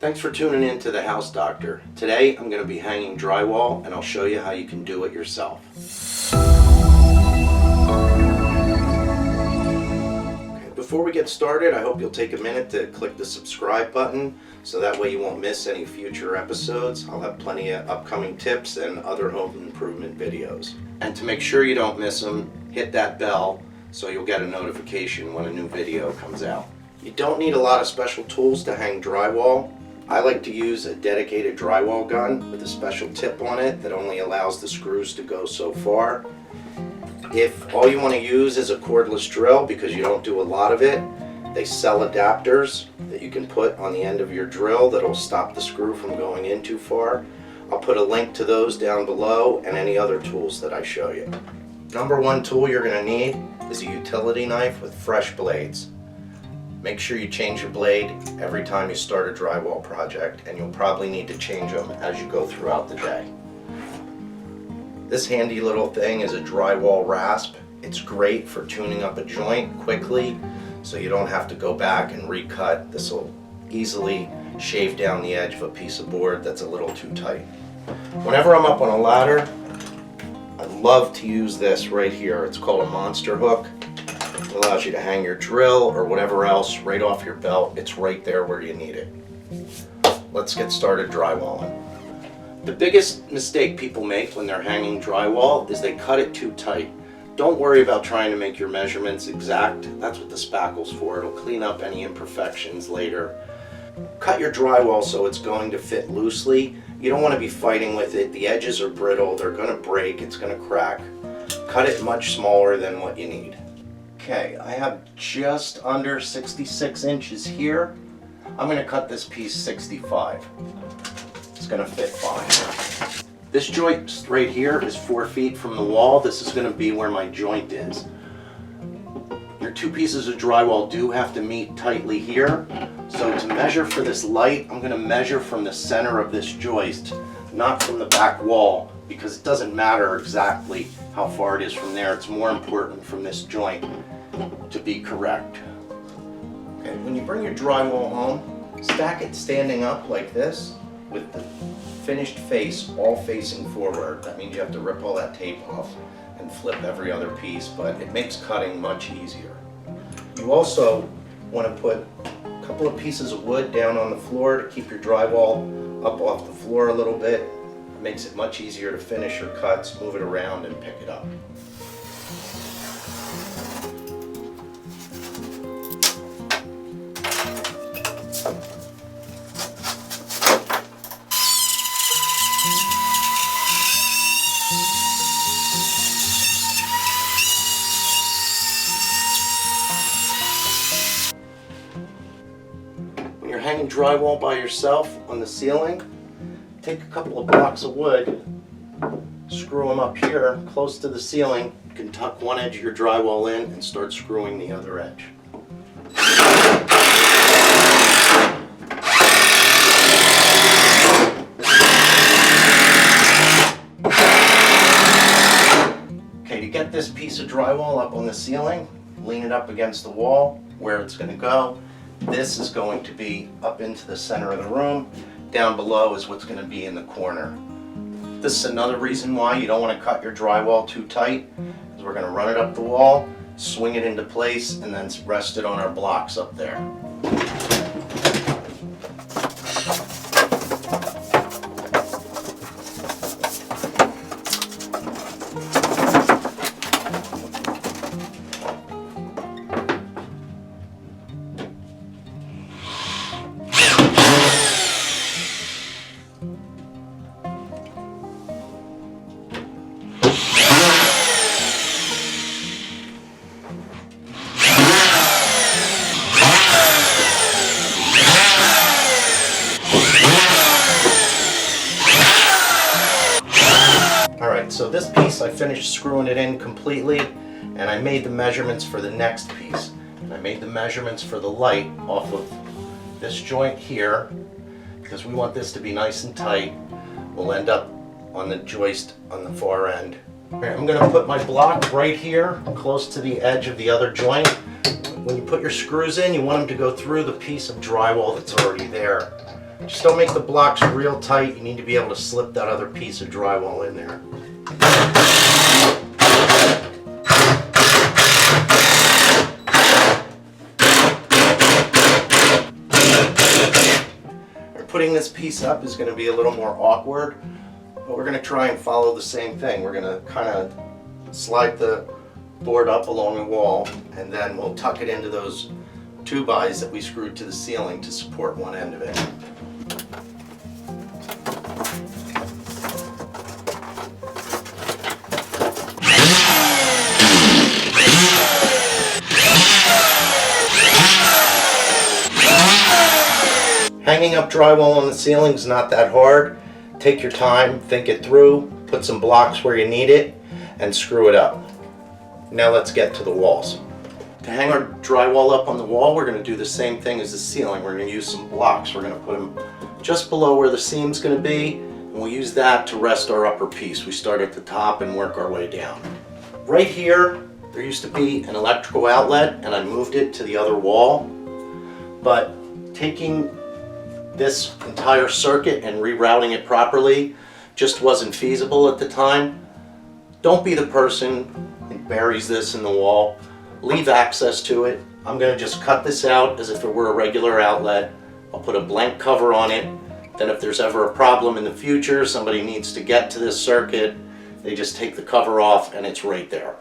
Thanks for tuning in to The House Doctor. Today I'm going to be hanging drywall and I'll show you how you can do it yourself. Okay, before we get started, I hope you'll take a minute to click the subscribe button so that way you won't miss any future episodes. I'll have plenty of upcoming tips and other home improvement videos. And to make sure you don't miss them, hit that bell so you'll get a notification when a new video comes out. You don't need a lot of special tools to hang drywall. I like to use a dedicated drywall gun with a special tip on it that only allows the screws to go so far. If all you want to use is a cordless drill because you don't do a lot of it, they sell adapters that you can put on the end of your drill that will stop the screw from going in too far. I'll put a link to those down below and any other tools that I show you. Number one tool you're going to need is a utility knife with fresh blades. Make sure you change your blade every time you start a drywall project, and you'll probably need to change them as you go throughout the day. This handy little thing is a drywall rasp. It's great for tuning up a joint quickly so you don't have to go back and recut. This will easily shave down the edge of a piece of board that's a little too tight. Whenever I'm up on a ladder, I love to use this right here. It's called a monster hook. It allows you to hang your drill or whatever else right off your belt. It's right there where you need it. Let's get started drywalling. The biggest mistake people make when they're hanging drywall is they cut it too tight. Don't worry about trying to make your measurements exact. That's what the spackle's for. It'll clean up any imperfections later. Cut your drywall so it's going to fit loosely. You don't want to be fighting with it. The edges are brittle. They're going to break. It's going to crack. Cut it much smaller than what you need. Okay, I have just under 66 inches here. I'm going to cut this piece 65. It's going to fit fine. This joint right here is 4 feet from the wall. This is going to be where my joint is. Your two pieces of drywall do have to meet tightly here. So to measure for this light, I'm going to measure from the center of this joist, not from the back wall, because it doesn't matter exactly how far it is from there. It's more important from this joint to be correct. Okay, when you bring your drywall home, stack it standing up like this with the finished face all facing forward. That means you have to rip all that tape off and flip every other piece, but it makes cutting much easier. You also want to put a couple of pieces of wood down on the floor to keep your drywall up off the floor a little bit. It makes it much easier to finish your cuts, move it around, and pick it up. When you're hanging drywall by yourself on the ceiling, take a couple of blocks of wood, screw them up here close to the ceiling. You can tuck one edge of your drywall in and start screwing the other edge. Okay, to get this piece of drywall up on the ceiling, lean it up against the wall where it's going to go. This is going to be up into the center of the room. Down below is what's going to be in the corner. This is another reason why you don't want to cut your drywall too tight, because we're going to run it up the wall, swing it into place, and then rest it on our blocks up there. So this piece I finished screwing it in completely, and I made the measurements for the next piece. And I made the measurements for the light off of this joint here, because we want this to be nice and tight. We'll end up on the joist on the far end. Right, I'm going to put my block right here close to the edge of the other joint. When you put your screws in, you want them to go through the piece of drywall that's already there. Just don't make the blocks real tight. You need to be able to slip that other piece of drywall in there. Putting this piece up is going to be a little more awkward, but we're going to try and follow the same thing. We're going to kind of slide the board up along the wall, and then we'll tuck it into those 2x that we screwed to the ceiling to support one end of it. Hanging up drywall on the ceiling is not that hard. Take your time, think it through, put some blocks where you need it, and screw it up. Now let's get to the walls. To hang our drywall up on the wall, we're going to do the same thing as the ceiling. We're going to use some blocks. We're going to put them just below where the seam's going to be, and we'll use that to rest our upper piece. We start at the top and work our way down. Right here, there used to be an electrical outlet, and I moved it to the other wall, but taking this entire circuit and rerouting it properly just wasn't feasible at the time. Don't be the person who buries this in the wall. Leave access to it. I'm going to just cut this out as if it were a regular outlet. I'll put a blank cover on it. Then if there's ever a problem in the future, somebody needs to get to this circuit, they just take the cover off and it's right there.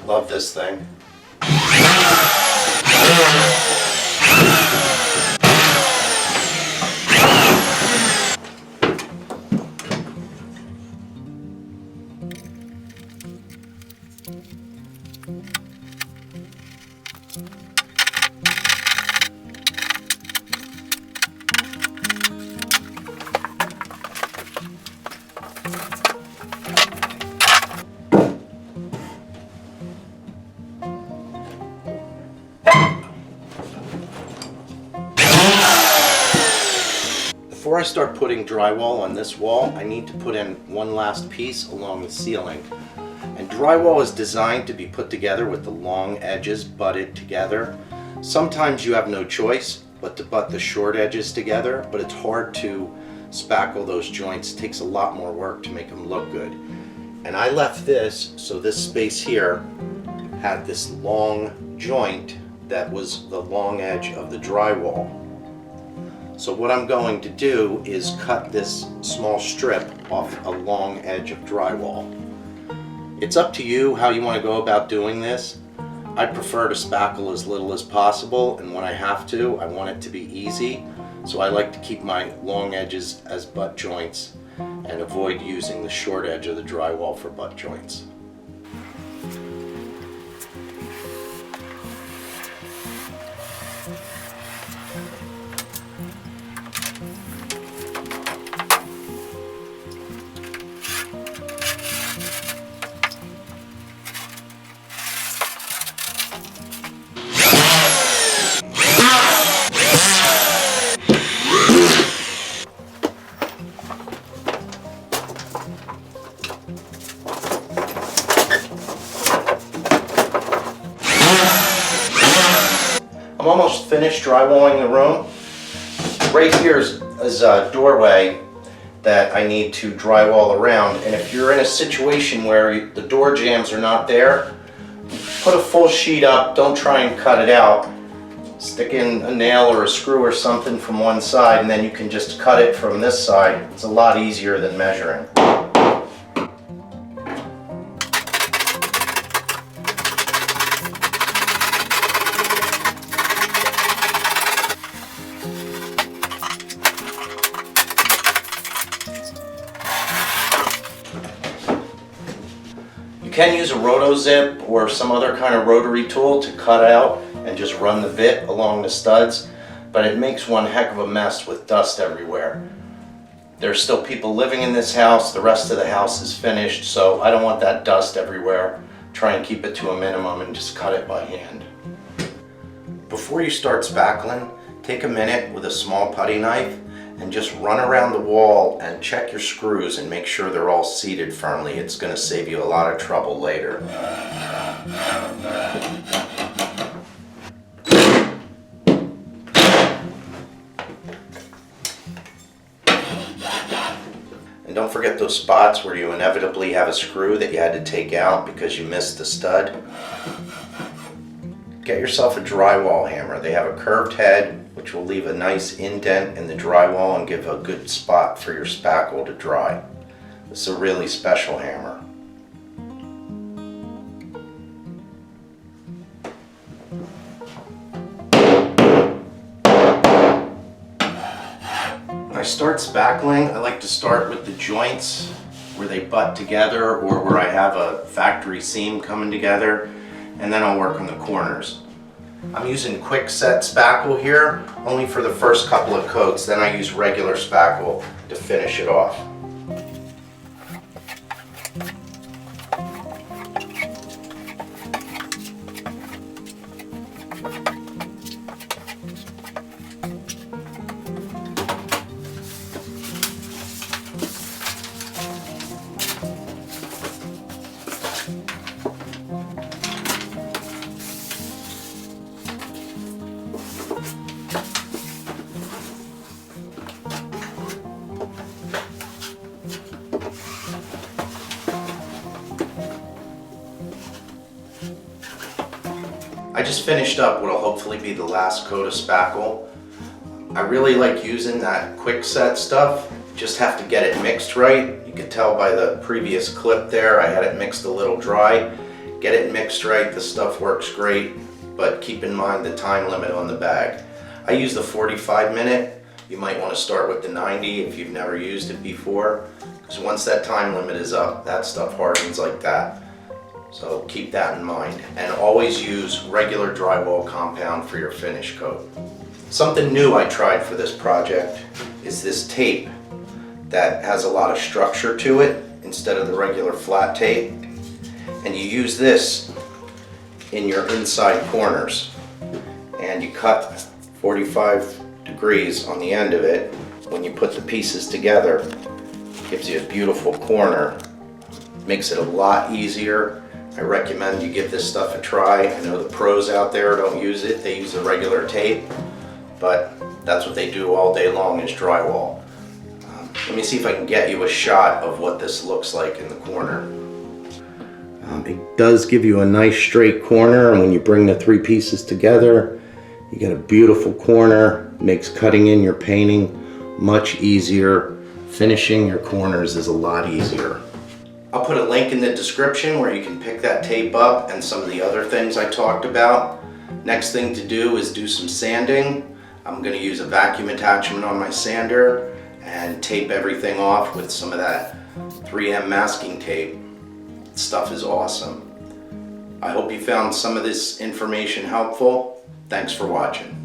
Love this thing. Before I start putting drywall on this wall, I need to put in one last piece along the ceiling. And drywall is designed to be put together with the long edges butted together. Sometimes you have no choice but to butt the short edges together, but it's hard to spackle those joints. It takes a lot more work to make them look good. And I left this so this space here had this long joint that was the long edge of the drywall. So what I'm going to do is cut this small strip off a long edge of drywall. It's up to you how you want to go about doing this. I prefer to spackle as little as possible, and when I have to, I want it to be easy. So I like to keep my long edges as butt joints and avoid using the short edge of the drywall for butt joints. I'm almost finished drywalling the room. Right here is a doorway that I need to drywall around, and if you're in a situation where the door jambs are not there, put a full sheet up, don't try and cut it out. Stick in a nail or a screw or something from one side, and then you can just cut it from this side. It's a lot easier than measuring. You can use a roto-zip or some other kind of rotary tool to cut out and just run the bit along the studs, but it makes one heck of a mess with dust everywhere. There's still people living in this house, the rest of the house is finished, so I don't want that dust everywhere. Try and keep it to a minimum and just cut it by hand. Before you start spackling, take a minute with a small putty knife and just run around the wall and check your screws and make sure they're all seated firmly. It's going to save you a lot of trouble later. And don't forget those spots where you inevitably have a screw that you had to take out because you missed the stud. Get yourself a drywall hammer. They have a curved head which will leave a nice indent in the drywall and give a good spot for your spackle to dry. This is a really special hammer. When I start spackling, I like to start with the joints where they butt together or where I have a factory seam coming together, and then I'll work on the corners. I'm using quick set spackle here only for the first couple of coats, then I use regular spackle to finish it off. I just finished up what will hopefully be the last coat of spackle. I really like using that quick set stuff. Just have to get it mixed right. You can tell by the previous clip there, I had it mixed a little dry. Get it mixed right, the stuff works great, but keep in mind the time limit on the bag. I use the 45-minute. You might want to start with the 90 if you've never used it before, because once that time limit is up, that stuff hardens like that. So keep that in mind, and always use regular drywall compound for your finish coat. Something new I tried for this project is this tape that has a lot of structure to it instead of the regular flat tape. And you use this in your inside corners, and you cut 45 degrees on the end of it. When you put the pieces together, it gives you a beautiful corner, makes it a lot easier. I recommend you give this stuff a try. I know the pros out there don't use it, they use the regular tape, but that's what they do all day long is drywall. Let me see if I can get you a shot of what this looks like in the corner. It does give you a nice straight corner, and when you bring the three pieces together, you get a beautiful corner. Makes cutting in your painting much easier. Finishing your corners is a lot easier. I'll put a link in the description where you can pick that tape up and some of the other things I talked about. Next thing to do is do some sanding. I'm going to use a vacuum attachment on my sander and tape everything off with some of that 3M masking tape. Stuff is awesome. I hope you found some of this information helpful. Thanks for watching.